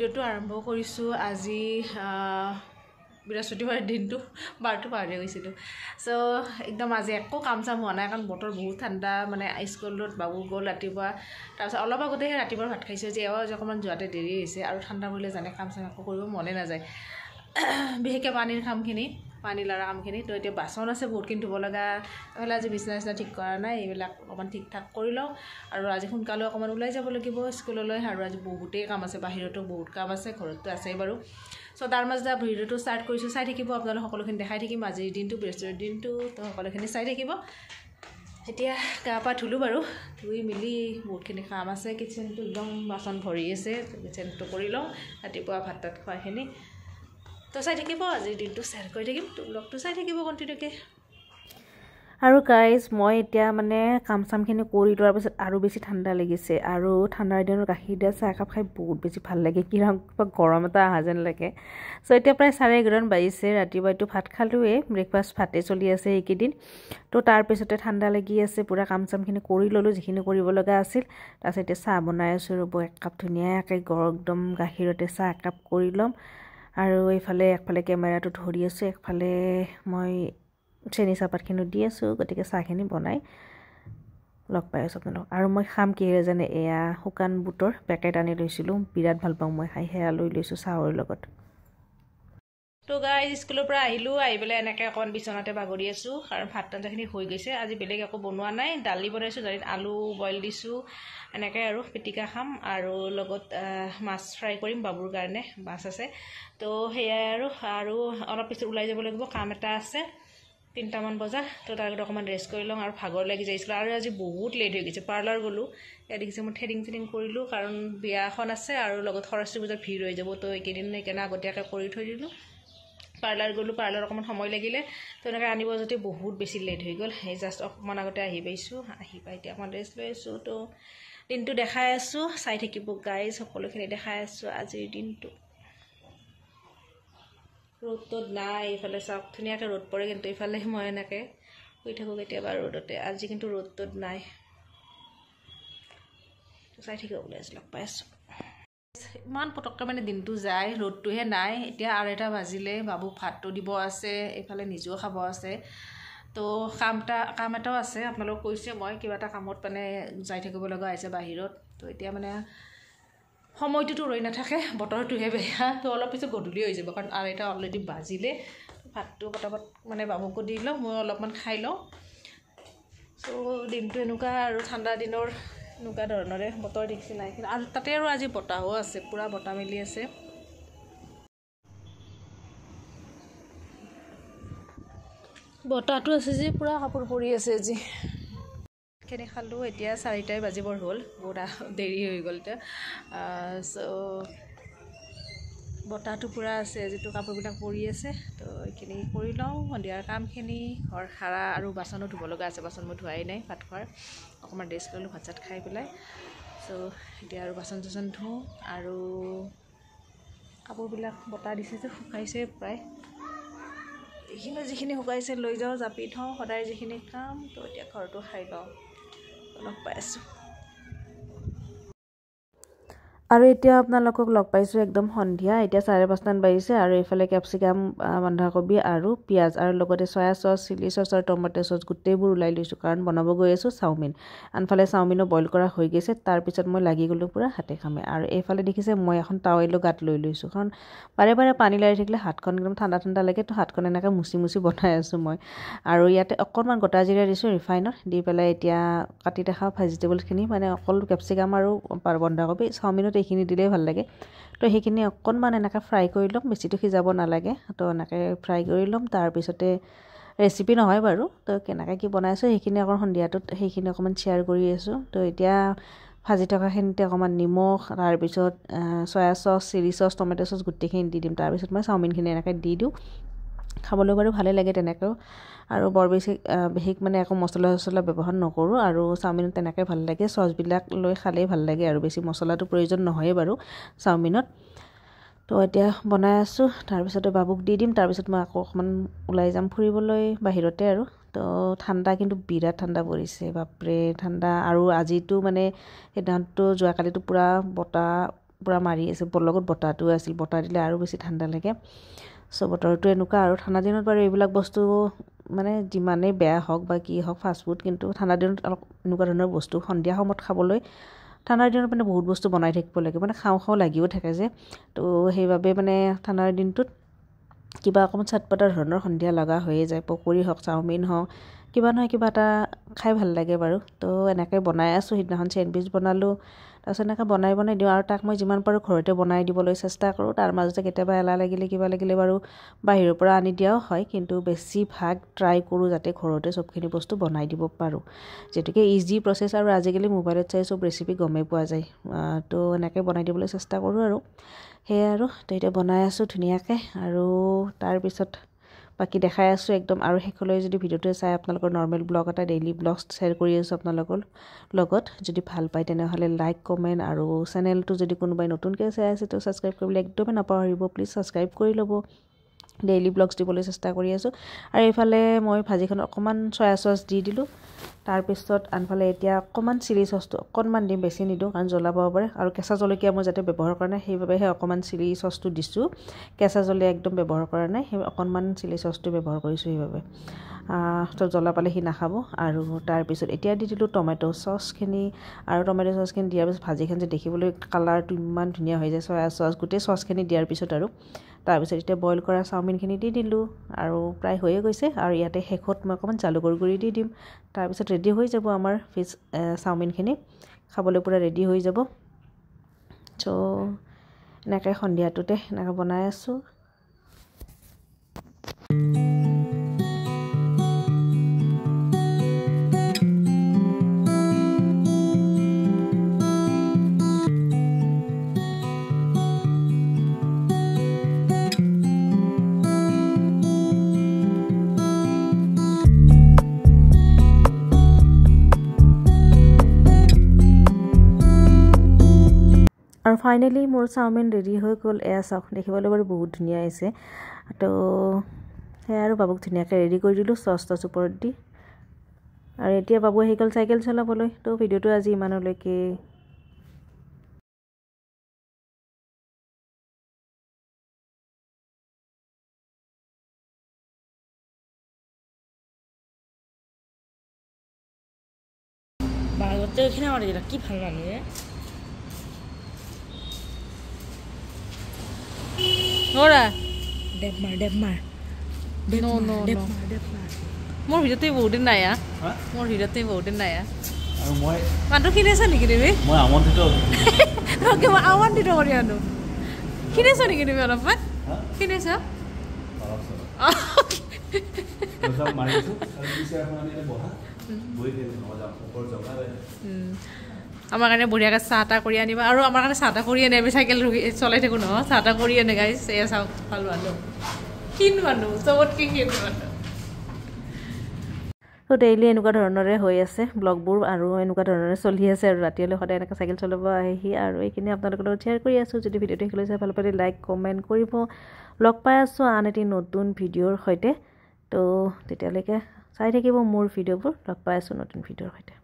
ভিডিওটো আৰম্ভ কৰিছোঁ আজি বৃহস্পতিবাৰ দিনটো বাৰটো পাহৰি গৈছিলোঁ সো একদম আজি একো কাম চাম হোৱা নাই কাৰণ বতৰ বহুত ঠাণ্ডা মানে স্কুলত বাবু গ'ল ৰাতিপুৱা তাৰপিছত অলপ আগতে ৰাতিপুৱা ভাত খাইছোঁ যে অকণমান যোৱাতে দেৰি হৈছে আৰু ঠাণ্ডা পৰিলে জানে কাম চাম একো কৰিব মনে নাযায় বিশেষকৈ পানীৰ কামখিনি পানী লৰা কামখিনি তো এতিয়া বাচন আছে বহুতখিনি ধুব লগা হ'লে আজি বিছনা ঠিক কৰা নাই এইবিলাক অকণমান ঠিক ঠাক কৰি লওঁ আৰু আজি সোনকালে অকণমান ওলাই যাব লাগিব স্কুললৈ আৰু আজি বহুতেই কাম আছে বাহিৰতো বহুত কাম আছে ঘৰতো আছেই বাৰু সো তাৰ মাজতে ভিডিঅ'টো ষ্টাৰ্ট কৰিছোঁ চাই থাকিব আপোনালোক সকলোখিনি দেখাই থাকিম আজিৰ দিনটো বৃহস্পতিবাৰ দিনটো তো সকলোখিনি চাই থাকিব এতিয়া গা পা ধুলোঁ বাৰু ধুই মেলি বহুতখিনি কাম আছে কিচেনটো একদম বাচন ভৰি আছে কিচেনটো কৰি লওঁ ৰাতিপুৱা ভাত তাত খোৱাখিনি তো চাই থাকিব আজিৰ দিনটো শ্বেয়াৰ কৰি থাকিম তো ব্লগটো চাই থাকিব কণ্টিনিউকৈ আৰু গাইজ মই এতিয়া মানে কাম চামখিনি কৰি লোৱাৰ পিছত আৰু বেছি ঠাণ্ডা লাগিছে আৰু ঠাণ্ডাৰ দিনত গাখীৰ দিয়া চাহ একাপ খাই বহুত বেছি ভাল লাগে কিবা গৰম এটা অহা যেন লাগে সো এতিয়া প্ৰায় 11:30 বাজিছে ৰাতিপুৱা এইটো ভাত খালোঁৱে ব্ৰেকফাষ্ট ভাতে চলি আছে এইকেইদিন তো তাৰপিছতে ঠাণ্ডা লাগি আছে পূৰা কাম চামখিনি কৰি ল'লোঁ যিখিনি কৰিব লগা আছিল তাৰপিছত এতিয়া চাহ বনাই আছোঁ ৰ'ব একাপ ধুনীয়াকৈ একদম গাখীৰতে চাহ একাপ কৰি ল'ম আৰু এইফালে একফালে কেমেৰাটো ধৰি আছোঁ একফালে মই চেনি চাহপাতখিনি দি আছোঁ গতিকে চাহখিনি বনাই লগ পাই আছোঁ আপোনালোক আৰু মই খাম কিহেৰে জানে এয়া শুকান বুটৰ পেকেট আনি লৈছিলোঁ বিৰাট ভাল পাওঁ মই খাই সেয়া লৈ লৈছোঁ চাহৰ লগত তো গাইজ স্কুলৰ পৰা আহিলোঁ আহি পেলাই এনেকৈ অকণ বিচনাতে বাগৰি আছোঁ কাৰণ ভাত আঞ্জাখিনি হৈ গৈছে আজি বেলেগ একো বনোৱা নাই দালি বনাইছোঁ দালিত আলু বইল দিছোঁ এনেকৈ আৰু পিটিকা খাম আৰু লগত মাছ ফ্ৰাই কৰিম বাবুৰ কাৰণে মাছ আছে তো সেয়াই আৰু অলপ পিছত ওলাই যাব লাগিব কাম এটা আছে 3টামান বজা তো তাৰ আগত অকণমান ৰেষ্ট কৰি লওঁ আৰু ভাগৰ লাগি যাইছিলোঁ আৰু আজি বহুত লেট হৈ গৈছে পাৰ্লাৰ গ'লোঁ ইয়াত দেখিছে মই থ্ৰেডিং কৰিলোঁ কাৰণ বিয়া এখন আছে আৰু লগত সৰস্বতী পূজাৰ ভিৰ হৈ যাব তো এইকেইদিন সেইকাৰণে আগতীয়াকৈ কৰি থৈ দিলোঁ পাৰ্লাৰ গ'লোঁ পাৰ্লাৰ অকণমান সময় লাগিলে তো এনেকৈ আনিব যদি বহুত বেছি লেট হৈ গ'ল সেই জাষ্ট অকণমান আগতে আহি পাইছোঁ আহি পাই এতিয়া অকণমান ৰেষ্ট লৈ আছোঁ তো দিনটো দেখাই আছোঁ চাই থাকিব গাইজ সকলোখিনি দেখাই আছোঁ আজিৰ দিনটো ৰ'দত নাই এইফালে চাওক ধুনীয়াকৈ ৰ'দ পৰে কিন্তু এইফালে মই এনেকৈ শুই থাকোঁ কেতিয়াবা ৰ'দতে আজি কিন্তু ৰ'দত নাই চাই থাকিব বুলি আজি লগ পাই আছোঁ ইমান পটককৈ মানে দিনটো যায় ৰ'দটোহে নাই এতিয়া 2:30 বাজিলে বাবুক ভাতটো দিব আছে এইফালে নিজেও খাব আছে তো কাম এটাও আছে আপোনালোক কৈছে মই কিবা এটা কামত মানে যাই থাকিব লগা হৈছে বাহিৰত তো এতিয়া মানে সময়টোতো ৰৈ নাথাকে বতৰটোহে বেয়া তো অলপ পিছত গধূলি হৈ যাব কাৰণ 2:30 অলৰেডি বাজিলে ভাতটো পটাপট মানে বাবুকো দি লওঁ মই অলপমান খাই লওঁ চ' দিনটো এনেকুৱা আৰু ঠাণ্ডা দিনৰ এনেকুৱা ধৰণৰে বতৰ দেখিছে নাই আৰু তাতে আৰু আজি বতাহো আছে পূৰা বতাহ মেলি আছে বতাহটো আছে যে পূৰা কাপোৰ পৰি আছে আজি খিনি খালোঁ এতিয়া 4টাই বাজিবৰ হ'ল বহুত দেৰি হৈ গ'ল এতিয়া চ' বতাহটো পূৰা আছে যিটো কাপোৰবিলাক পৰি আছে তো এইখিনি কৰি লওঁ সন্ধিয়াৰ কামখিনি ঘৰ সাৰা আৰু বাচনো ধুব লগা আছে বাচন মই ধোৱাই নাই ভাত খোৱাৰ অকণমান ৰেষ্ট ল'লোঁ ভাত চাত খাই পেলাই চ' এতিয়া আৰু বাচন চাচন ধুওঁ আৰু কাপোৰবিলাক বতাহ দিছে যে শুকাইছে প্ৰায় এইখিনি যিখিনি শুকাইছে লৈ যাওঁ জাপি থওঁ সদায় যিখিনি কাম তো এতিয়া ঘৰটো খাই লওঁ লগ পাই আছোঁ আৰু এতিয়া আপোনালোকক লগ পাইছোঁ একদম সন্ধিয়া এতিয়া 5:30 বাজিছে আৰু এইফালে কেপচিকাম বন্ধাকবি আৰু পিঁয়াজ আৰু লগতে চয়া চচ চিলি চচ আৰু টমেটো চচ গোটেইবোৰ ওলাই লৈছোঁ কাৰণ বনাব গৈ আছোঁ চাওমিন আনফালে চাওমিনো বইল কৰা হৈ গৈছে তাৰপিছত মই লাগি গ'লোঁ পূৰা হাতে খামে আৰু এইফালে দেখিছে মই এখন টাৱেলো গাত লৈ লৈছোঁ কাৰণ বাৰে বাৰে পানী লাগি থাকিলে হাতখন একদম ঠাণ্ডা লাগে তো হাতখন এনেকৈ মুচি বনাই আছোঁ মই আৰু ইয়াতে অকণমান গোটা জিৰা দিছোঁ ৰিফাইনত দি পেলাই এতিয়া কাটি দেখা ভেজিটেবলখিনি মানে অকল কেপচিকাম আৰু বন্ধাকবি চাওমিনত এইখিনি দিলেই ভাল লাগে তো সেইখিনি অকণমান এনেকৈ ফ্ৰাই কৰি ল'ম বেছিটো সিজাব নালাগে তো এনেকৈ ফ্ৰাই কৰি ল'ম তাৰপিছতে ৰেচিপি নহয় বাৰু তো কেনেকৈ কি বনাইছোঁ সেইখিনি অকণ সন্ধিয়াটোত সেইখিনি অকণমান শ্বেয়াৰ কৰি আছোঁ তো এতিয়া ভাজি থকাখিনিতে অকণমান নিমখ তাৰপিছত soya sauce chilli sauce tomato sauce গোটেইখিনি দি দিম তাৰপিছত মই চাওমিনখিনি এনেকৈ দি দিওঁ খাবলৈ বাৰু ভালেই লাগে তেনেকৈও আৰু বৰ বেছি মানে একো মছলা ব্যৱহাৰ নকৰোঁ আৰু চাওমিনত তেনেকৈ ভাল লাগে চচবিলাক লৈ খালেই ভাল লাগে আৰু বেছি মছলাটো প্ৰয়োজন নহয়েই বাৰু চাওমিনত তো এতিয়া বনাই আছোঁ তাৰপিছতে বাবুক দি দিম তাৰপিছত মই আকৌ অকণমান ওলাই যাম ফুৰিবলৈ বাহিৰতে আৰু তো ঠাণ্ডা কিন্তু বিৰাট ঠাণ্ডা পৰিছে বাপৰে ঠাণ্ডা আৰু আজিতো মানে সেইদিনাটো যোৱাকালিতো পূৰা বতাহ পূৰা মাৰি আছে লগত বতাহটো আছিল বতাহ দিলে আৰু বেছি ঠাণ্ডা লাগে চ' বতৰটো এনেকুৱা আৰু ঠাণ্ডা দিনত বাৰু এইবিলাক বস্তু মানে যিমানেই বেয়া হওক বা কি হওক ফাষ্টফুড কিন্তু ঠাণ্ডা দিনত অলপ এনেকুৱা ধৰণৰ বস্তু সন্ধিয়া সময়ত খাবলৈ ঠাণ্ডাৰ দিনত মানে বহুত বস্তু বনাই থাকিব লাগে মানে খাওঁ লাগিও থাকে যে তো সেইবাবে মানে ঠাণ্ডাৰ দিনটোত কিবা অকণমান চটপটা ধৰণৰ সন্ধিয়া লগা হৈয়ে যায় পকৰি হওক চাওমিন হওক কিবা নহয় কিবা এটা খাই ভাল লাগে বাৰু তো এনেকৈ বনাই আছোঁ সিদিনাখন চেণ্ডউইচ বনালোঁ তাৰপিছত এনেকৈ বনাই দিওঁ আৰু তাক মই যিমান পাৰোঁ ঘৰতে বনাই দিবলৈ চেষ্টা কৰোঁ তাৰ মাজতে কেতিয়াবা এলাহ লাগিলে কিবা লাগিলে বাৰু বাহিৰৰ পৰা আনি দিয়াও হয় কিন্তু বেছিভাগ ট্ৰাই কৰোঁ যাতে ঘৰতে চবখিনি বস্তু বনাই দিব পাৰোঁ যিহেতুকে ইজি প্ৰচেছ আৰু আজিকালি মোবাইলত চাই চব ৰেচিপি গমেই পোৱা যায় তো এনেকৈ বনাই দিবলৈ চেষ্টা কৰোঁ আৰু সেয়াই আৰু তো এতিয়া বনাই আছোঁ ধুনীয়াকৈ আৰু তাৰপিছত বাকী দেখাই আছোঁ একদম আৰু শেষলৈ যদি ভিডিঅ'টো চাই আপোনালোকৰ নৰ্মেল ব্লগ এটা ডেইলি ব্লগ শ্বেয়াৰ কৰি আছোঁ আপোনালোকৰ লগত যদি ভাল পায় তেনেহ'লে লাইক কমেণ্ট আৰু চেনেলটো যদি কোনোবাই নতুনকৈ চাই আছে তো ছাবস্ক্ৰাইব কৰিবলৈ একদমেই নাপাহৰিব প্লিজ ছাবস্ক্ৰাইব কৰি ল'ব ডেইলি ব্লগছ দিবলৈ চেষ্টা কৰি আছোঁ আৰু এইফালে মই ভাজিখনত অকণমান চয়া চচ দি দিলোঁ তাৰপিছত আনফালে এতিয়া অকণমান চিলি চচটো অকণমান দিম বেছি নিদিওঁ কাৰণ জ্বলা পাব পাৰে আৰু কেঁচা জলকীয়া মই যাতে ব্যৱহাৰ কৰা নাই সেইবাবেহে অকণমান চিলি চচটো দিছোঁ কেঁচা জলকীয়া একদম ব্যৱহাৰ কৰা নাই সেই অকণমান চিলি চচটো ব্যৱহাৰ কৰিছোঁ সেইবাবে তো জ্বলা পালে সি নাখাব আৰু তাৰপিছত এতিয়া দি দিলোঁ টমেট' চচখিনি আৰু টমেট' চচখিনি দিয়াৰ পিছত ভাজিখন যে দেখিবলৈ কালাৰটো ইমান ধুনীয়া হৈ যায় চয়া চচ গোটেই চচখিনি দিয়াৰ পিছত আৰু তাৰপিছত এতিয়া বইল কৰা চাওমিনখিনি দি দিলোঁ আৰু প্ৰায় হৈয়ে গৈছে আৰু ইয়াতে শেষত মই অকণমান জালুকৰ গুড়ি দি দিম তাৰপিছত ৰেডি হৈ যাব আমাৰ ফিছ চাওমিনখিনি খাবলৈ পূৰা ৰেডি হৈ যাব চ' এনেকৈ সন্ধিয়াটোতে এনেকৈ বনাই আছোঁ আৰু ফাইনেলি মোৰ চাওমিন ৰেডি হৈ গ'ল এয়া চাওক দেখিবলৈ বাৰু বহুত ধুনীয়া হৈছে তো সেয়া আৰু বাবুক ধুনীয়াকৈ ৰেডি কৰি দিলোঁ চচ টচ ওপৰত দি আৰু এতিয়া বাবু আহি গ'ল চাইকেল চলাবলৈ তো ভিডিঅ'টো আজি ইমানলৈকে বাগতে এইখিনি মাৰি দিলা কি ভাল লাগে নৰা ডেপ মাৰ মোৰ ভিডিঅ'তে বহুত দিন নাই মোৰ ভিডিঅ'তে বহুত দিন নাই আৰু মই মানুহ কিনেছা নেকি তুমি মই আমন্ত্ৰিত মই আমন্ত্ৰিত কৰি আনো কিনেছ নেকি তুমি অলপমান কিনেছ আমাৰ কাৰণে বঢ়িয়াকৈ চাহ তাহ কৰি আনিবা আৰু আমাৰ কাৰণে চাহ তাহ কৰি আনে আমি চাইকেল চলাই থাকোঁ নহয় চাহ তাহ কৰি আনে গাইছ এয়া চাওক ভাল মানুহ ক্ষীণ মানুহ চবতকৈ ক্ষীণ মানুহ তো ডেইলি এনেকুৱা ধৰণৰে হৈ আছে ব্লগবোৰ আৰু এনেকুৱা ধৰণৰে চলি আছে আৰু ৰাতিলৈ সদায় এনেকৈ চাইকেল চলাব আহি আৰু এইখিনি আপোনালোকৰ লগত শ্বেয়াৰ কৰি আছোঁ যদি ভিডিঅ'টো শিকিলৈ চাই ভাল পালে লাইক কমেণ্ট কৰিব লগ পাই আছোঁ আন এটি নতুন ভিডিঅ'ৰ সৈতে তো তেতিয়ালৈকে চাই থাকিব মোৰ ভিডিঅ'বোৰ লগ পাই আছোঁ নতুন ভিডিঅ'ৰ সৈতে